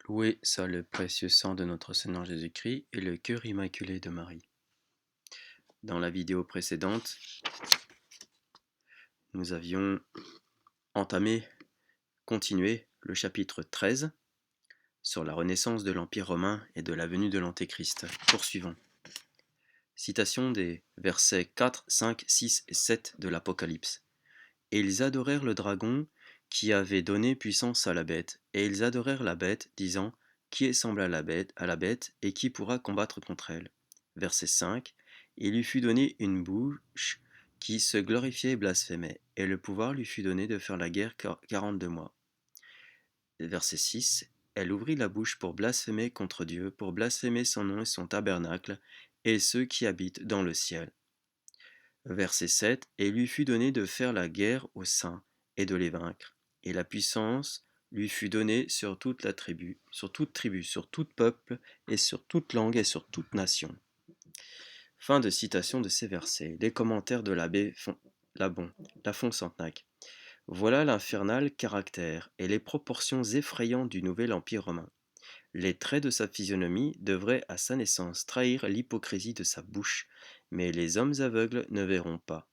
Loué soit le précieux sang de notre Seigneur Jésus-Christ et le cœur immaculé de Marie. Dans la vidéo précédente, nous avions continué le chapitre 13 sur la renaissance de l'Empire romain et de la venue de l'Antéchrist. Poursuivons. Citation des versets 4, 5, 6 et 7 de l'Apocalypse. Et ils adorèrent le dragon qui avait donné puissance à la bête, et ils adorèrent la bête, disant, qui est semblable à la bête, et qui pourra combattre contre elle. Verset 5. Il lui fut donné une bouche qui se glorifiait et blasphémait, et le pouvoir lui fut donné de faire la guerre 42 mois. Verset 6. Elle ouvrit la bouche pour blasphémer contre Dieu, pour blasphémer son nom et son tabernacle, et ceux qui habitent dans le ciel. Verset 7. Et il lui fut donné de faire la guerre aux saints et de les vaincre. Et la puissance lui fut donnée sur toute tribu, sur tout peuple, et sur toute langue et sur toute nation. Fin de citation de ces versets. Les commentaires de l'abbé Lafont Santenac. Voilà l'infernal caractère et les proportions effrayantes du nouvel empire romain. Les traits de sa physionomie devraient à sa naissance trahir l'hypocrisie de sa bouche, mais les hommes aveugles ne verront pas.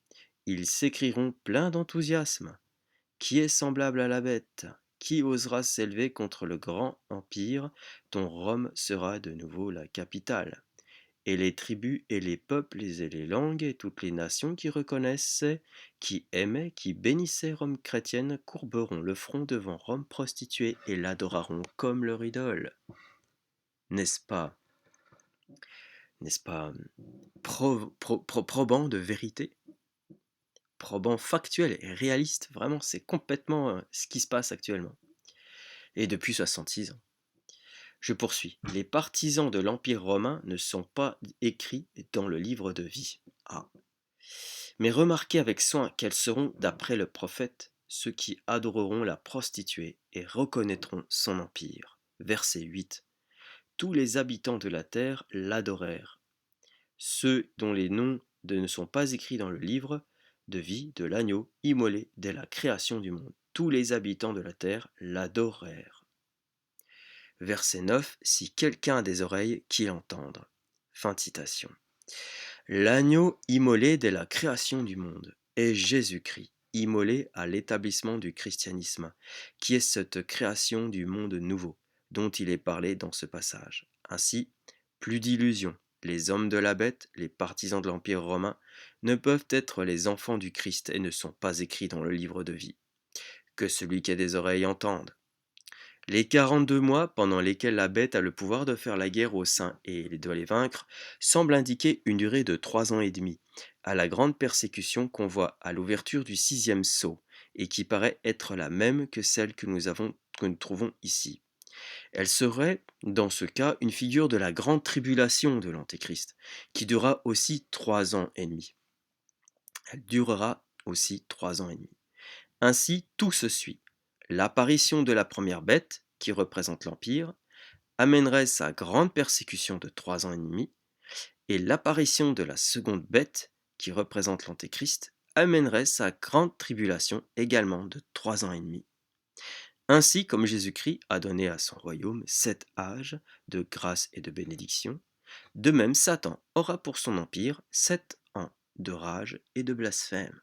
Ils s'écrieront pleins d'enthousiasme. Qui est semblable à la bête? Qui osera s'élever contre le grand empire dont Rome sera de nouveau la capitale? Et les tribus et les peuples et les langues et toutes les nations qui reconnaissaient, qui aimaient, qui bénissaient Rome chrétienne courberont le front devant Rome prostituée et l'adoreront comme leur idole. N'est-ce pas, n'est-ce pas probant de vérité, probant factuel et réaliste? Vraiment, c'est complètement ce qui se passe actuellement. Et depuis 66 ans. Je poursuis. Les partisans de l'Empire romain ne sont pas écrits dans le livre de vie. Ah. Mais remarquez avec soin quels seront, d'après le prophète, ceux qui adoreront la prostituée et reconnaîtront son empire. Verset 8. Tous les habitants de la terre l'adorèrent. Ceux dont les noms ne sont pas écrits dans le livre de vie de l'agneau immolé dès la création du monde. Tous les habitants de la terre l'adorèrent. Verset 9. Si quelqu'un a des oreilles, qu'il entende. Fin de citation. L'agneau immolé dès la création du monde est Jésus-Christ, immolé à l'établissement du christianisme, qui est cette création du monde nouveau, dont il est parlé dans ce passage. Ainsi, plus d'illusions. Les hommes de la bête, les partisans de l'Empire romain, ne peuvent être les enfants du Christ et ne sont pas écrits dans le livre de vie. Que celui qui a des oreilles entende. Les 42 mois pendant lesquels la bête a le pouvoir de faire la guerre aux saints et de les vaincre semblent indiquer une durée de 3 ans et demi, à la grande persécution qu'on voit à l'ouverture du 6e sceau, et qui paraît être la même que celle que nous trouvons ici. Elle serait, dans ce cas, une figure de la grande tribulation de l'Antéchrist, qui durera aussi 3 ans et demi. Elle durera aussi 3 ans et demi. Ainsi, tout se suit. L'apparition de la première bête, qui représente l'Empire, amènerait sa grande persécution de 3 ans et demi, et l'apparition de la seconde bête, qui représente l'Antéchrist, amènerait sa grande tribulation également de 3 ans et demi. Ainsi comme Jésus-Christ a donné à son royaume 7 âges de grâce et de bénédiction, de même Satan aura pour son empire 7 ans de rage et de blasphème.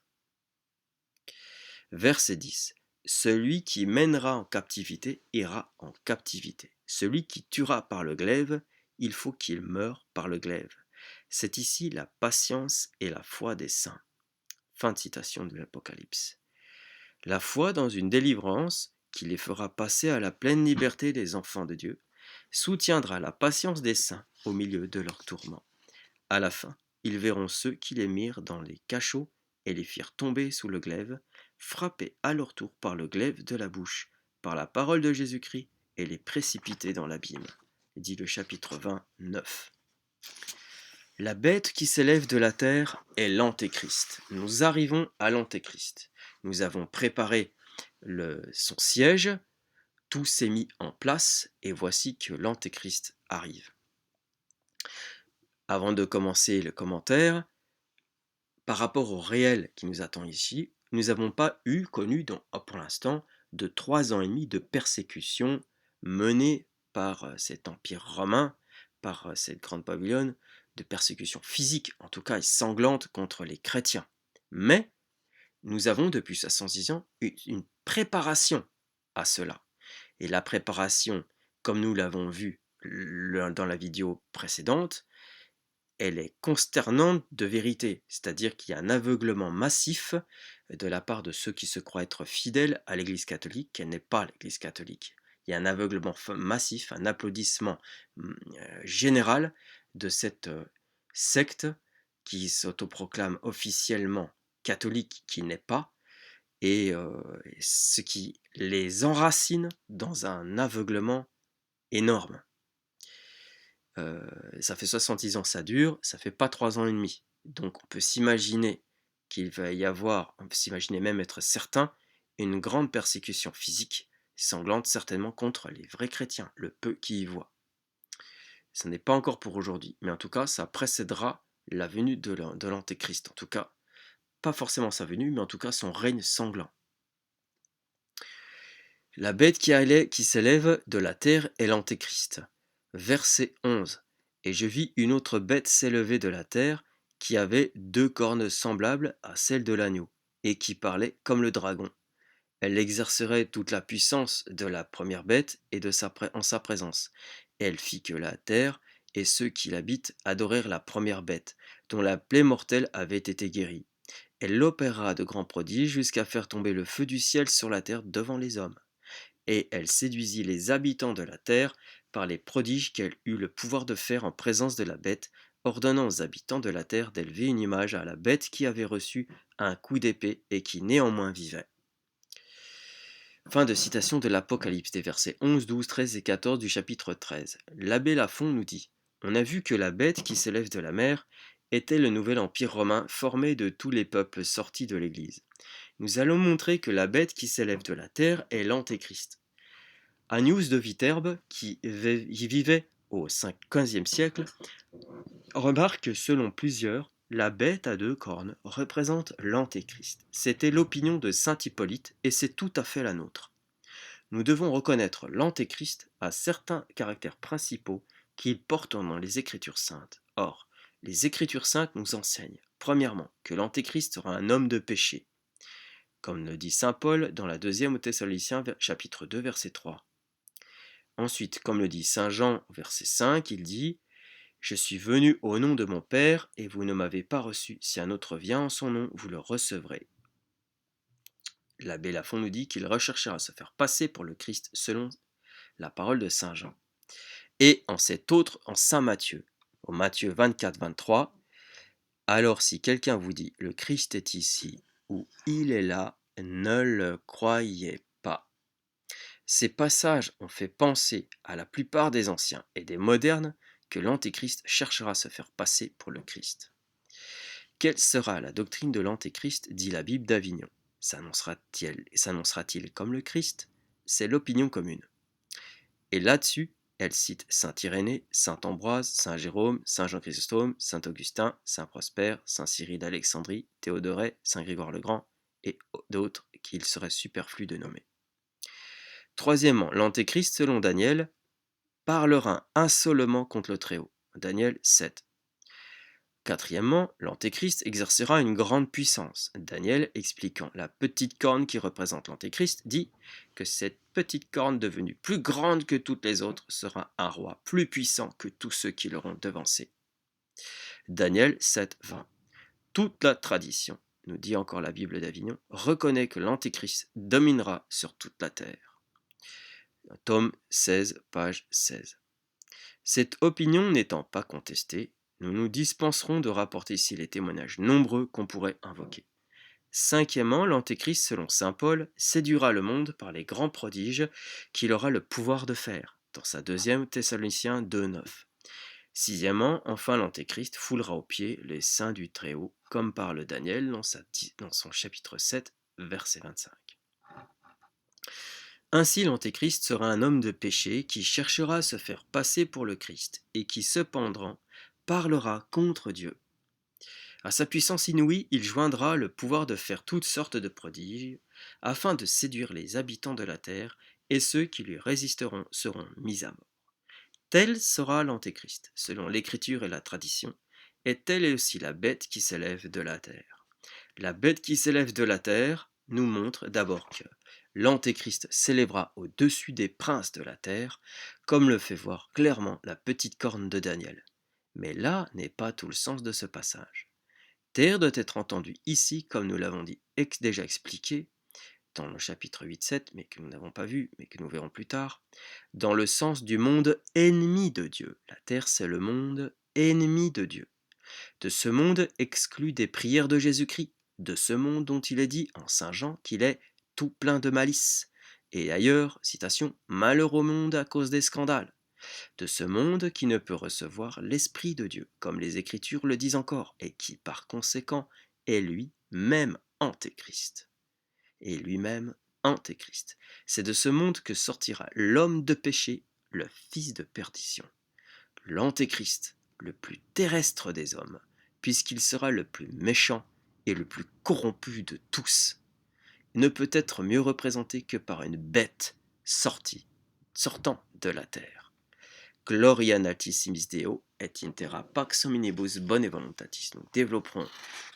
Verset 10. Celui qui mènera en captivité ira en captivité. Celui qui tuera par le glaive, il faut qu'il meure par le glaive. C'est ici la patience et la foi des saints. Fin de citation de l'Apocalypse. La foi dans une délivrance qui les fera passer à la pleine liberté des enfants de Dieu soutiendra la patience des saints au milieu de leurs tourments. À la fin, ils verront ceux qui les mirent dans les cachots et les firent tomber sous le glaive, frappés à leur tour par le glaive de la bouche, par la parole de Jésus-Christ, et les précipiter dans l'abîme. Dit le chapitre 29. La bête qui s'élève de la terre est l'Antéchrist. Nous arrivons à l'Antéchrist. Nous avons préparé son siège, tout s'est mis en place, et voici que l'Antéchrist arrive. Avant de commencer le commentaire, par rapport au réel qui nous attend ici, nous n'avons pas connu pour l'instant de 3 ans et demi de persécution menée par cet empire romain, par cette grande Babylone, de persécutions physiques, en tout cas et sanglantes, contre les chrétiens. Mais nous avons depuis 510 ans une préparation à cela. Et la préparation, comme nous l'avons vu dans la vidéo précédente, elle est consternante de vérité, c'est-à-dire qu'il y a un aveuglement massif de la part de ceux qui se croient être fidèles à l'Église catholique, qu'elle n'est pas l'Église catholique. Il y a un aveuglement massif, un applaudissement général de cette secte qui s'autoproclame officiellement catholique, qui n'est pas, et ce qui les enracine dans un aveuglement énorme. Ça fait 70 ans, ça dure, ça fait pas 3 ans et demi. Donc on peut s'imaginer qu'il va y avoir, on peut s'imaginer même être certain, une grande persécution physique, sanglante certainement contre les vrais chrétiens, le peu qui y voient. Ce n'est pas encore pour aujourd'hui, mais en tout cas, ça précédera la venue de l'Antéchrist. En tout cas, pas forcément sa venue, mais en tout cas son règne sanglant. La bête qui s'élève de la terre est l'Antéchrist. Verset 11. Et je vis une autre bête s'élever de la terre, qui avait 2 cornes semblables à celles de l'agneau, et qui parlait comme le dragon. Elle exercerait toute la puissance de la première bête et en sa présence. Et elle fit que la terre et ceux qui l'habitent adorèrent la première bête, dont la plaie mortelle avait été guérie. Elle opéra de grands prodiges jusqu'à faire tomber le feu du ciel sur la terre devant les hommes. Et elle séduisit les habitants de la terre par les prodiges qu'elle eut le pouvoir de faire en présence de la bête, ordonnant aux habitants de la terre d'élever une image à la bête qui avait reçu un coup d'épée et qui néanmoins vivait. Fin de citation de l'Apocalypse des versets 11, 12, 13 et 14 du chapitre 13. L'abbé Lafond nous dit: On a vu que la bête qui s'élève de la mer était le nouvel empire romain formé de tous les peuples sortis de l'Église. Nous allons montrer que la bête qui s'élève de la terre est l'Antéchrist. Agnius de Viterbe, qui y vivait au XVe siècle, remarque que selon plusieurs, la bête à 2 cornes représente l'Antéchrist. C'était l'opinion de saint Hippolyte et c'est tout à fait la nôtre. Nous devons reconnaître l'Antéchrist à certains caractères principaux qu'il porte dans les Écritures saintes. Or, les Écritures saintes nous enseignent, premièrement, que l'Antéchrist sera un homme de péché, comme le dit saint Paul dans la 2e aux Thessaloniciens chapitre 2 verset 3. Ensuite, comme le dit saint Jean verset 5, il dit: Je suis venu au nom de mon Père et vous ne m'avez pas reçu. Si un autre vient en son nom, vous le recevrez. L'abbé Lafond nous dit qu'il recherchera à se faire passer pour le Christ selon la parole de saint Jean. Et en cet autre, en saint Matthieu, au Matthieu 24, 23, alors si quelqu'un vous dit le Christ est ici ou il est là, ne le croyez pas. Ces passages ont fait penser à la plupart des anciens et des modernes que l'Antéchrist cherchera à se faire passer pour le Christ. Quelle sera la doctrine de l'Antéchrist, dit la Bible d'Avignon? S'annoncera-t-il comme le Christ? C'est l'opinion commune. Et là-dessus, elle cite saint Irénée, saint Ambroise, saint Jérôme, saint Jean Chrysostome, saint Augustin, saint Prosper, saint Cyril d'Alexandrie, Théodoret, saint Grégoire le Grand et d'autres qu'il serait superflu de nommer. Troisièmement, l'Antéchrist, selon Daniel, parlera insolemment contre le Très-Haut. Daniel 7. Quatrièmement, l'Antéchrist exercera une grande puissance. Daniel, expliquant la petite corne qui représente l'Antéchrist, dit que cette petite corne devenue plus grande que toutes les autres sera un roi plus puissant que tous ceux qui l'auront devancé. Daniel 7, 20. Toute la tradition, nous dit encore la Bible d'Avignon, reconnaît que l'Antéchrist dominera sur toute la terre. Tome 16, page 16. Cette opinion n'étant pas contestée, nous nous dispenserons de rapporter ici les témoignages nombreux qu'on pourrait invoquer. Cinquièmement, l'Antéchrist, selon saint Paul, séduira le monde par les grands prodiges qu'il aura le pouvoir de faire, dans sa 2e Thessaloniciens 2, 9. Sixièmement, enfin l'Antéchrist foulera aux pieds les saints du Très-Haut, comme parle Daniel dans son chapitre 7, verset 25. Ainsi l'Antéchrist sera un homme de péché qui cherchera à se faire passer pour le Christ et qui cependant parlera contre Dieu. À sa puissance inouïe, il joindra le pouvoir de faire toutes sortes de prodiges afin de séduire les habitants de la terre et ceux qui lui résisteront seront mis à mort. Tel sera l'Antéchrist, selon l'Écriture et la tradition, et telle est aussi la bête qui s'élève de la terre. La bête qui s'élève de la terre nous montre d'abord que l'Antéchrist s'élèvera au-dessus des princes de la terre, comme le fait voir clairement la petite corne de Daniel. Mais là n'est pas tout le sens de ce passage. Terre doit être entendue ici, comme nous l'avons déjà expliqué, dans le chapitre 8-7, mais que nous n'avons pas vu, mais que nous verrons plus tard, dans le sens du monde ennemi de Dieu. La terre, c'est le monde ennemi de Dieu. De ce monde exclu des prières de Jésus-Christ, de ce monde dont il est dit en Saint Jean qu'il est tout plein de malice. Et ailleurs, citation, malheur au monde à cause des scandales. De ce monde qui ne peut recevoir l'Esprit de Dieu, comme les Écritures le disent encore, et qui par conséquent est lui-même Antéchrist. Et lui-même Antéchrist. C'est de ce monde que sortira l'homme de péché, le fils de perdition. L'Antéchrist, le plus terrestre des hommes, puisqu'il sera le plus méchant et le plus corrompu de tous, ne peut être mieux représenté que par une bête sortant de la terre. Gloria natissimis Deo et intera pax hominibus bone voluntatis. Nous développerons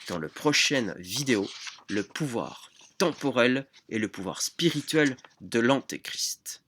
dans la prochaine vidéo le pouvoir temporel et le pouvoir spirituel de l'Antéchrist.